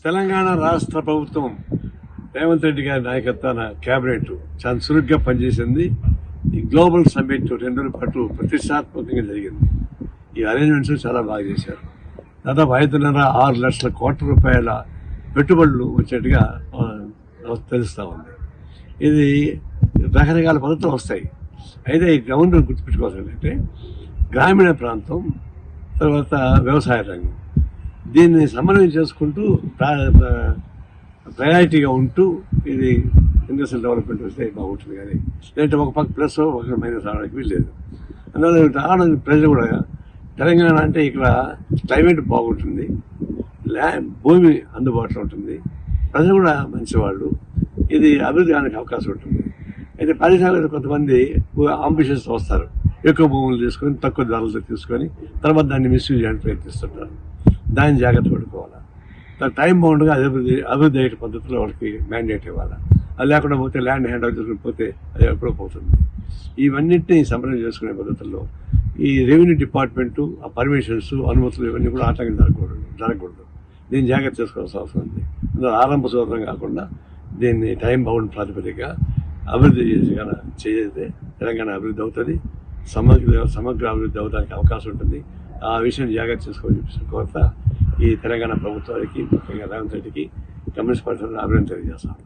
తెలంగాణ రాష్ట్ర ప్రభుత్వం రేవంత్ రెడ్డి గారి నాయకత్వాన కేబినెట్ చాలా చురుగ్గా పనిచేసింది. ఈ గ్లోబల్ సమ్మిట్ 2 రోజుల పాటు ప్రతిష్టాత్మకంగా జరిగింది. ఈ అరేంజ్మెంట్స్ చాలా బాగా చేశారు. దాదాపు 5.5-6 లక్షల కోట్ల రూపాయల పెట్టుబడులు వచ్చేట్టుగా తెలుస్తూ ఉంది. ఇది రకరకాల పద్ధతులు వస్తాయి. అయితే ఈ గ్రౌండ్ గుర్తుపెట్టుకోవాలంటే గ్రామీణ ప్రాంతం, తర్వాత వ్యవసాయ రంగం, దీన్ని సమన్వయం చేసుకుంటూ ప్రయారిటీగా ఉంటూ ఇది ఇండస్ట్రియల్ డెవలప్మెంట్ వస్తే బాగుంటుంది. కానీ లేదంటే ఒక పక్క ప్లస్ ఒక మైనస్ రావడానికి వీల్లేదు. అందువల్ల రావడానికి ప్రజలు కూడా తెలంగాణ అంటే ఇక్కడ క్లైమేట్ బాగుంటుంది, భూమి అందుబాటులో ఉంటుంది, ప్రజలు కూడా మంచివాళ్ళు, ఇది అభివృద్ధి కావడానికి అవకాశం ఉంటుంది. అయితే పారిశ్రామిక కొంతమంది అంబిషన్స్ వస్తారు, ఎక్కువ భూములు తీసుకొని తక్కువ ధరలతో తీసుకొని తర్వాత దాన్ని మిస్యూజ్ చేయడానికి ప్రయత్నిస్తుంటారు. దాన్ని జాగ్రత్త పడుకోవాలా. టైం బాగుండగా అభివృద్ధి అయ్యే పద్ధతిలో వాళ్ళకి మ్యాండేట్ ఇవ్వాలా. అది లేకుండా పోతే ల్యాండ్ హ్యాండ్ ఓవర్ చేసుకుని పోతే అది ఎప్పుడో పోతుంది. ఇవన్నింటినీ సమన్వయం చేసుకునే పద్ధతుల్లో ఈ రెవెన్యూ డిపార్ట్మెంటు, ఆ పర్మిషన్స్, అనుమతులు ఇవన్నీ కూడా ఆటంకం జరగకూడదు. దీన్ని జాగ్రత్త చేసుకోవాల్సిన అవసరం ఉంది. అందులో ఆరంభ సూత్రం కాకుండా దీన్ని టైం బౌండ్ ప్రాతిపదికగా అభివృద్ధి చేస్తే తెలంగాణ అభివృద్ధి అవుతుంది, సమగ్ర అభివృద్ధి అవడానికి అవకాశం ఉంటుంది. ఆ విషయం జాగ్రత్త చేసుకోవాల్సిన కోరత ఈ తెలంగాణ ప్రభుత్వానికి, ముఖ్యంగా రేవంత్ రెడ్డికి, కమ్యూనిస్ట్ పార్టీ అభివృద్ధి తెలియజేస్తాను.